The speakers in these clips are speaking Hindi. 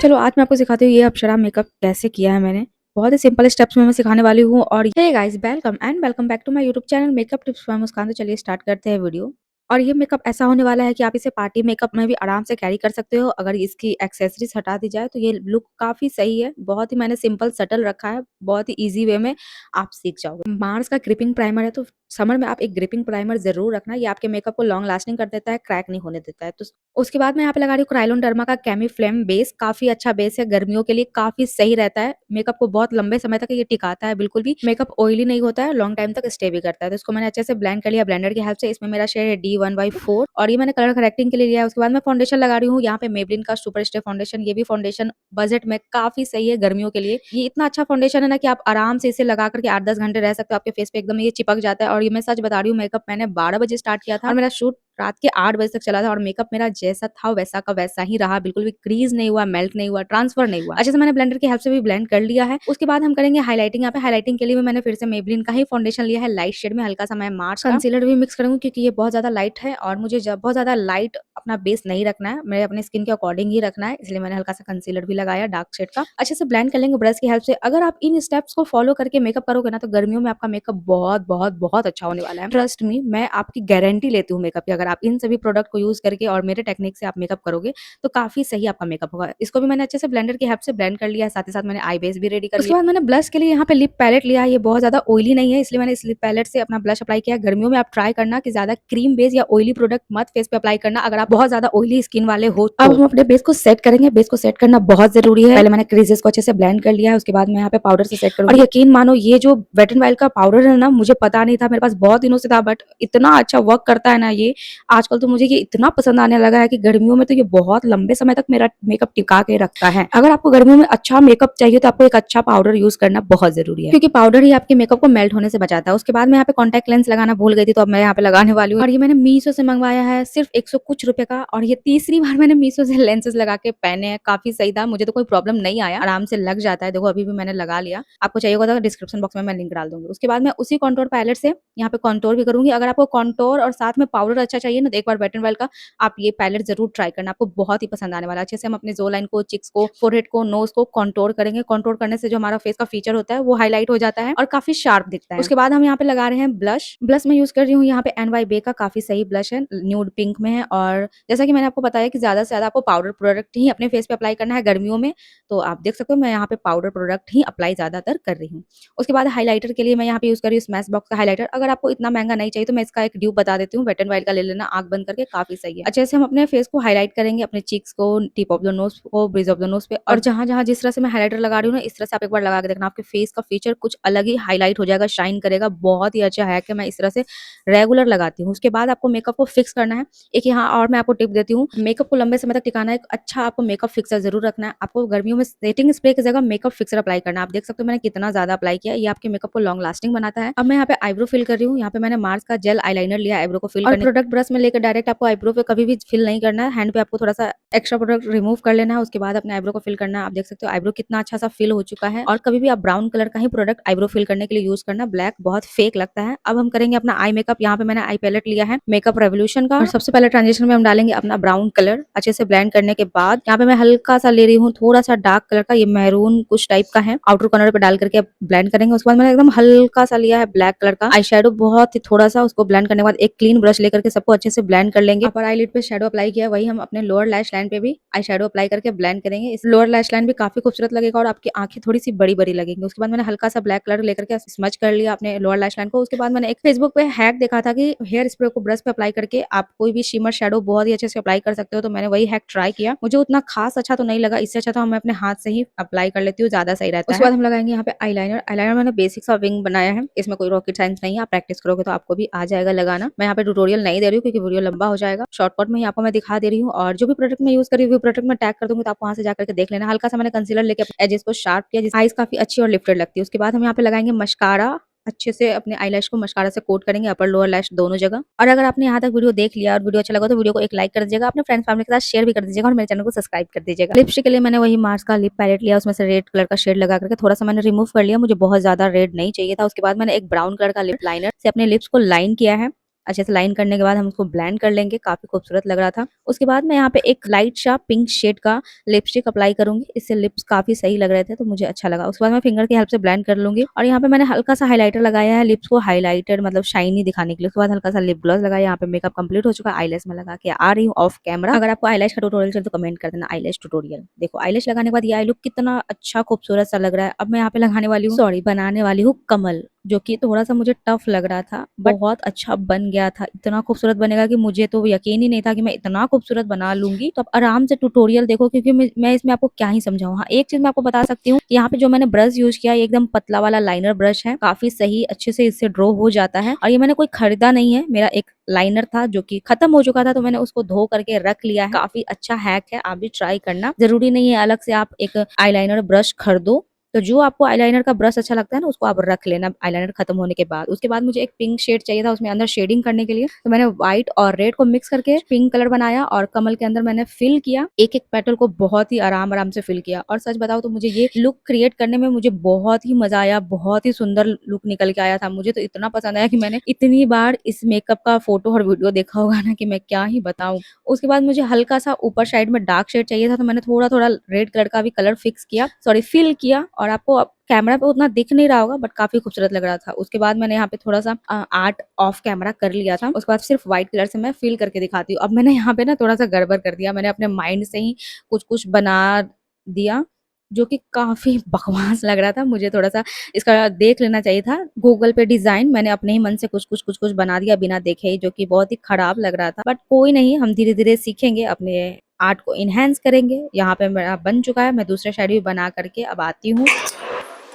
चलो आज मैं आपको सिखाती हूँ ये अप्सरा मेकअप कैसे किया है मैंने। बहुत ही सिंपल स्टेप्स में मैं सिखाने वाली हूँ। और hey guys, welcome back to my YouTube channel makeup tips by Muskan. तो चलिए स्टार्ट करते हैं वीडियो। और ये मेकअप ऐसा होने वाला है कि आप इसे पार्टी मेकअप में भी आराम से कैरी कर सकते हो। अगर इसकी एक्सेसरीज हटा दी जाए तो ये लुक काफी सही है। बहुत ही मैंने सिंपल सटल रखा है, बहुत ही ईजी वे में आप सीख जाओगे। मार्स का ग्रिपिंग प्राइमर है, तो समर में आप एक ग्रिपिंग प्राइमर जरूर रखना। ये आपके मेकअप को लॉन्ग लास्टिंग कर देता है, क्रैक नहीं होने देता है। तो उसके बाद मैं यहाँ पे लगा रही हूँ क्रायोन डर्मा का कैमी फ्लेम बेस। काफी अच्छा बेस है, गर्मियों के लिए काफी सही रहता है। मेकअप को बहुत लंबे समय तक ये टिकाता है, बिल्कुल भी मेकअप ऑयली नहीं होता है, लॉन्ग टाइम तक स्टे भी करता है। तो इसको मैंने अच्छे से ब्लेंड कर लिया ब्लेंडर की हेल्प से। इसमें मेरा शेड है D1/4 और ये मैंने कलर करेक्टिंग के लिए लिया है। उसके बाद मैं फाउंडेशन लगा रही हूँ यहाँ पे मेबलिन का सुपर स्टे फाउंडेशन। ये भी फाउंडेशन बजट में काफी सही है गर्मियों के लिए। ये इतना अच्छा फाउंडेशन है ना कि आप आराम से इसे लगा करके 8-10 घंटे रह सकते हो। आपके फेस पे एकदम ये चिपक जाता है। और ये मैं सच बता रही हूँ, मेकअप मैंने 12 बजे स्टार्ट किया था और मेरा शूट रात के 8 बजे तक चला था। और मेकअप मेरा जैसा था वैसा का वैसा ही रहा, बिल्कुल भी क्रीज नहीं हुआ, मेल्ट नहीं हुआ, ट्रांसफर नहीं हुआ। अच्छे से मैंने ब्लेंडर की हेल्प से भी ब्लेंड कर लिया है। उसके बाद हम करेंगे हाइलाइटिंग। यहाँ पे हाइलाइटिंग के लिए भी मैंने फिर से मेबलिन का ही फाउंडेशन लिया है लाइट शेड में। हल्का सा मैं मार्स कंसीलर भी मिक्स करूंगी क्योंकि ये बहुत ज्यादा लाइट है और मुझे जब बहुत ज्यादा लाइट अपना बेस नहीं रखना है, मेरे अपने स्किन के अकॉर्डिंग ही रखना है, इसलिए मैंने हल्का सा कंसीलर भी लगाया डार्क शेड का। अच्छे से ब्लेंड कर लेंगे ब्रश की हेल्प से। अगर आप इन स्टेप्स को फॉलो करके मेकअप करोगे ना तो गर्मियों में आपका मेकअप बहुत बहुत बहुत अच्छा होने वाला है। ट्रस्ट मी, मैं आपकी गारंटी लेती हूँ मेकअप की। अगर आप इन सभी प्रोडक्ट को यूज करके और मेरे टेक्निक से आप मेकअप करोगे तो काफी सही आपका मेकअप होगा। इसको भी मैंने अच्छे से ब्लेंडर की हेल्प से ब्लेंड कर लिया है। साथ ही साथ मैंने आई बेस भी रेडी कर लिया। उसके बाद मैंने ब्लश के लिए यहाँ पे लिप पैलेट लिया है। ये बहुत ज्यादा ऑयली नहीं है, इसलिए मैंने इस लिप पैलेट से अपना ब्लश अप्लाई किया। गर्मियों में आप ट्राई करना कि ज्यादा क्रीम बेस या ऑयली प्रोडक्ट मत फेस पे अप्लाई करना अगर आप बहुत ज्यादा ऑयली स्किन वाले हो तो। अब हम अपने बेस को सेट करेंगे। बेस को सेट करना बहुत जरूरी है। पहले मैंने क्रीजेस को अच्छे से ब्लेंड कर लिया है, उसके बाद मैं यहाँ पे पाउडर से सेट करूंगी। और यकीन मानो ये जो वेट एंड वाइल्ड का पाउडर है ना, मुझे पता नहीं था, मेरे पास बहुत दिनों से था, बट इतना अच्छा वर्क करता है ना ये आजकल। तो मुझे ये इतना पसंद आने लगा है कि गर्मियों में तो ये बहुत लंबे समय तक मेरा मेकअप टिका के रखता है। अगर आपको गर्मियों में अच्छा मेकअप चाहिए तो आपको एक अच्छा पाउडर यूज करना बहुत जरूरी है, क्योंकि पाउडर ही आपके मेकअप को मेल्ट होने से बचाता है। उसके बाद मैं यहाँ पे कॉन्टैक्ट लेंस लगाना भूल गई थी, तो अब मैं यहाँ पे लगाने वाली हूँ। और ये मैंने मीशो से मंगवाया है, सिर्फ 100 कुछ रुपए का। और ये तीसरी बार मैंने मीशो से लेंसेज लगा के पहने हैं, काफी सही था, मुझे तो कोई प्रॉब्लम नहीं आया, आराम से लग जाता है। देखो अभी भी मैंने लगा लिया। आपको चाहिए होगा तो डिस्क्रिप्शन बॉक्स में मैं लिंक डाल दूंगी। उसके बाद मैं उसी कॉन्टोर पैलेट से यहाँ पे कॉन्टोर भी करूंगी। अगर आपको कॉन्टोर और साथ में पाउडर अच्छा चाहिए ना तो एक बार वेट एंड वाइल्ड का आप ये पैलेट जरूर ट्राई करना, आपको बहुत ही पसंद आने वाला है। अच्छे से हम अपने जो लाइन को, चिक्स को, फोरहेड को, नोज को कॉन्टोर करेंगे। कॉन्टोर करने से जो हमारा फेस का फीचर होता है वो हाईलाइट हो जाता है और काफी शार्प दिखता है। उसके बाद हम यहाँ पे लगा रहे हैं ब्लश। ब्लश मैं यूज कर रही हूँ यहाँ पे NYB का, काफी सही ब्लश है, न्यूड पिंक में है। और जैसा कि मैंने आपको बताया कि ज्यादा से ज्यादा आपको पाउडर प्रोडक्ट ही अपने फेस पे अप्लाई करना है गर्मियों में। तो आप देख सकते हो मैं यहाँ पे पाउडर प्रोडक्ट ही अप्लाई ज्यादातर कर रही हूँ। उसके बाद हाईलाइटर के लिए मैं यहाँ पे यूज कर रही हूँ स्मैश बॉक्स का हाईलाइटर। अगर आपको इतना महंगा नहीं चाहिए तो मैं इसका एक ड्यूब बता देती हूँ, वेट एंड वाइल्ड का ले लेना, आंख बंद करके, काफी सही है। अच्छे से हम अपने फेस को हाईलाइट करेंगे, अपने चीक्स को, टिप ऑफ द नोज को, ब्रिज ऑफ द नोज पे। और जहां जहां जिस तरह से मैं हाईलाइटर लगा रही हूँ ना, इस तरह से आप एक बार लगा के देखना, आपके फेस का फीचर कुछ अलग ही हाईलाइट हो जाएगा, शाइन करेगा। बहुत ही अच्छा है कि मैं इस तरह से रेगुलर लगाती हूँ। उसके बाद आपको मेकअप को फिक्स करना है। एक यहाँ और मैं आपको टिप देती हूँ, मेकअप को लंबे समय तक टिकाना है, एक अच्छा आपको मेकअप फिक्सर जरूर रखना है। आपको गर्मियों में सेटिंग स्प्रे की जगह मेकअप फिक्सर अप्लाई करना है। आप देख सकते हो मैंने कितना ज्यादा अप्लाई किया, ये आपके मेकअप को लॉन्ग लास्टिंग बनाता है। अब मैं यहाँ पे आईब्रो फिल कर रही हूँ। यहाँ पे मैंने मार्स का जेल आईलाइनर लिया आईब्रो को फिल करने। प्रोडक्ट ब्रश में लेकर डायरेक्ट आपको आईब्रो पे कभी भी फिल नहीं करना है, हैंड पे आपको थोड़ा सा एक्स्ट्रा प्रोडक्ट रिमूव कर लेना है। उसके बाद अपने आईब्रो को फिल करना है। आप देख सकते हो आईब्रो कितना अच्छा सा फिल हो चुका है। और कभी भी आप ब्राउन कलर का ही प्रोडक्ट आईब्रो फिल करने के लिए यूज करना, ब्लैक बहुत फेक लगता है। अब हम करेंगे अपना आई मेकअप। यहाँ पे मैंने आई पैलेट लिया है मेकअप रेवोल्यूशन का, और सबसे पहले ट्रांजिशन में हम डालेंगे अपना ब्राउन कलर। अच्छे से ब्लेंड करने के बाद यहाँ पे मैं हल्का सा ले रही हूँ थोड़ा सा डार्क कलर का, ये मैरून कुछ टाइप का है, आउटर कॉर्नर पे डाल करके ब्लेंड करेंगे। उसके बाद मैंने एकदम हल्का सा लिया है ब्लैक कलर का आई शेडो, बहुत ही थोड़ा सा। उसको ब्लेंड करने के बाद एक क्लीन ब्रश लेकर के सबको अच्छे से ब्लेंड कर लेंगे। अपर आईलिड पे शेडो अप्लाई किया, वही हम अपने लोअर लैश लाइन पे भी आई शेडो अप्लाई करके ब्लेंड करेंगे। इस लोअर लैश लाइन भी काफी खूबसूरत लगेगा और आपकी आंखें थोड़ी सी बड़ी बड़ी लगेंगी। उसके बाद मैंने हल्का सा ब्लैक कलर लेकर के स्मच कर लिया अपने लोअर लैश लाइन को। उसके बाद मैंने एक फेसबुक पे हैक देखा था कि हेयर स्प्रे को ब्रश पे अप्लाई करके आप कोई भी शिमर शेडो बहुत ही अच्छे से अप्लाई कर सकते हो, तो मैंने वही हैक ट्राई किया। मुझे उतना खास अच्छा तो नहीं लगा, इससे अच्छा तो मैं अपने हाथ से ही अप्लाई कर लेती हूँ, ज्यादा सही रहता है। उसके बाद हम लगाएंगे यहाँ पे आईलाइनर। आईलाइनर मैंने बेसिक सा विंग बनाया है, इसमें कोई रॉकेट साइंस नहीं है, आप प्रैक्टिस करोगे तो आपको भी आ जाएगा लगाना। मैं यहाँ पे ट्यूटोरियल नहीं दे रही हूँ क्योंकि वीडियो लंबा हो जाएगा, शॉर्टकट में ही आपको मैं दिखा दे रही हूँ। और जो भी प्रोडक्ट मैं यूज कर रही हूँ प्रोडक्ट में टैग कर दूंगी, तो आप वहां से जाकर के देख लेना। हल्का सा मैंने कंसीलर लेके एजेस को शार्प किया, जिससे आईज काफी अच्छी और लिफ्टेड लगती है। उसके बाद हम यहाँ पे लगाएंगे मस्कारा। अच्छे से अपने आईलैश को मस्कारा से कोट करेंगे, अपर लोअर लैश दोनों जगह। और अगर आपने यहाँ तक वीडियो देख लिया और वीडियो अच्छा लगा तो वीडियो को एक लाइक कर दीजिएगा, अपने फ्रेंड्स फैमिली के साथ शेयर भी कर दीजिएगा और मेरे चैनल को सब्सक्राइब कर दीजिएगा। लिपस्टिक के लिए मैंने वही मार्स का लिप पैलेट लिया, उसमें से रेड कलर का शेड लगा करके थोड़ा सा मैंने रिमूव कर लिया, मुझे बहुत ज्यादा रेड नहीं चाहिए था। उसके बाद मैंने एक ब्राउन कलर का लिप लाइनर से अपने लिप्स को लाइन किया है। अच्छे से लाइन करने के बाद हम उसको ब्लेंड कर लेंगे, काफी खूबसूरत लग रहा था। उसके बाद मैं यहाँ पे एक लाइट सा पिंक शेड का लिपस्टिक अप्लाई करूंगी, इससे लिप्स काफी सही लग रहे थे तो मुझे अच्छा लगा। उसके बाद मैं फिंगर की हेल्प से ब्लेंड कर लूंगी और यहाँ पे मैंने हल्का सा हाइलाइटर लगाया है लिप्स को हाइलाइटर मतलब शाइनी दिखाने के लिए। उसके बाद हल्का सा लिप ग्लॉस लगाया। यहाँ पे मेकअप कंप्लीट हो चुका है, आईलैश में लगा के आ रही हूँ ऑफ कैमरा। अगर आपको आईलैश का ट्यूटोरियल चाहिए तो कमेंट कर देना, आईलैश ट्यूटोरियल। देखो आईलैश लगाने के बाद ये आई लुक कितना अच्छा खूबसूरत सा लग रहा है। अब मैं यहाँ पे लगाने वाली हूँ, सॉरी बनाने वाली हूँ कमल, जो कि थोड़ा सा मुझे टफ लग रहा था बट बहुत अच्छा बन गया था। इतना खूबसूरत बनेगा कि मुझे तो यकीन ही नहीं था कि मैं इतना खूबसूरत बना लूंगी। तो आप आराम से ट्यूटोरियल देखो, क्योंकि मैं इसमें आपको क्या ही समझाऊं। हाँ, एक चीज मैं आपको बता सकती हूँ, यहाँ पे जो मैंने ब्रश यूज किया है एकदम पतला वाला लाइनर ब्रश है, काफी सही अच्छे से इससे ड्रॉ हो जाता है। और ये मैंने कोई खरीदा नहीं है, मेरा एक लाइनर था जो कि खत्म हो चुका था तो मैंने उसको धो करके रख लिया है। काफी अच्छा हैक है, आप भी ट्राई करना। जरूरी नहीं है अलग से आप एक आईलाइनर ब्रश खरीदो, तो जो आपको आईलाइनर का ब्रश अच्छा लगता है ना उसको आप रख लेना आईलाइनर खत्म होने के बाद। उसके बाद मुझे एक पिंक शेड चाहिए था उसमें अंदर शेडिंग करने के लिए, तो मैंने व्हाइट और रेड को मिक्स करके पिंक कलर बनाया और कमल के अंदर मैंने फिल किया। एक एक पेटल को बहुत ही आराम आराम से फिल किया। और सच बताओ तो मुझे ये लुक क्रिएट करने में मुझे बहुत ही मजा आया, बहुत ही सुंदर लुक निकल के आया था। मुझे तो इतना पसंद आया कि मैंने इतनी बार इस मेकअप का फोटो और वीडियो देखा होगा ना कि मैं क्या ही बताऊं। उसके बाद मुझे हल्का सा ऊपर साइड में डार्क शेड चाहिए था, तो मैंने थोड़ा थोड़ा रेड कलर का भी कलर फिक्स किया, सॉरी फिल किया। और आपको कैमरा पे उतना दिख नहीं रहा होगा बट काफी खूबसूरत लग रहा था। उसके बाद मैंने यहाँ पे थोड़ा सा आर्ट ऑफ कैमरा कर लिया था। उसके बाद सिर्फ व्हाइट कलर से मैं फिल करके दिखाती हूँ। अब मैंने यहाँ पे ना थोड़ा सा गड़बड़ कर दिया, मैंने अपने माइंड से ही कुछ कुछ बना दिया जो कि काफी बकवास लग रहा था। मुझे थोड़ा सा इसका देख लेना चाहिए था गूगल पे डिजाइन, मैंने अपने ही मन से कुछ कुछ बना दिया बिना देखे ही, जो कि बहुत ही खराब लग रहा था। बट कोई नहीं, हम धीरे धीरे सीखेंगे, अपने आर्ट को इनहेंस करेंगे। यहाँ पे मेरा बन चुका है, मैं दूसरे साइड भी बना करके अब आती हूँ।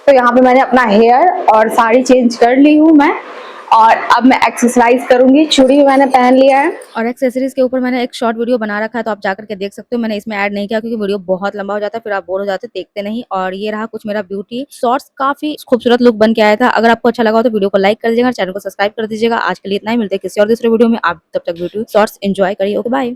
तो यहाँ पे मैंने अपना हेयर और साड़ी चेंज कर ली हूँ मैं, और अब मैं एक्सरसाइज करूंगी। चूड़ी भी मैंने पहन लिया है और एक्सेसरीज के ऊपर मैंने एक शॉर्ट वीडियो बना रखा है, तो आप जाकर के देख सकते हो। मैंने इसमें ऐड नहीं किया क्योंकि वीडियो बहुत लंबा हो जाता है, फिर आप बोर हो जाते देखते नहीं। और ये रहा कुछ मेरा ब्यूटी शॉर्ट्स, काफी खूबसूरत लुक बन के आया था। अगर आपको अच्छा लगा हो तो वीडियो को लाइक कर दीजिएगा, चैनल को सब्सक्राइब कर दीजिएगा। आज के लिए इतना ही, मिलते हैं किसी और दूसरे वीडियो में। आप तब तक ब्यूटी शॉर्ट्स एंजॉय करिए। Okay bye.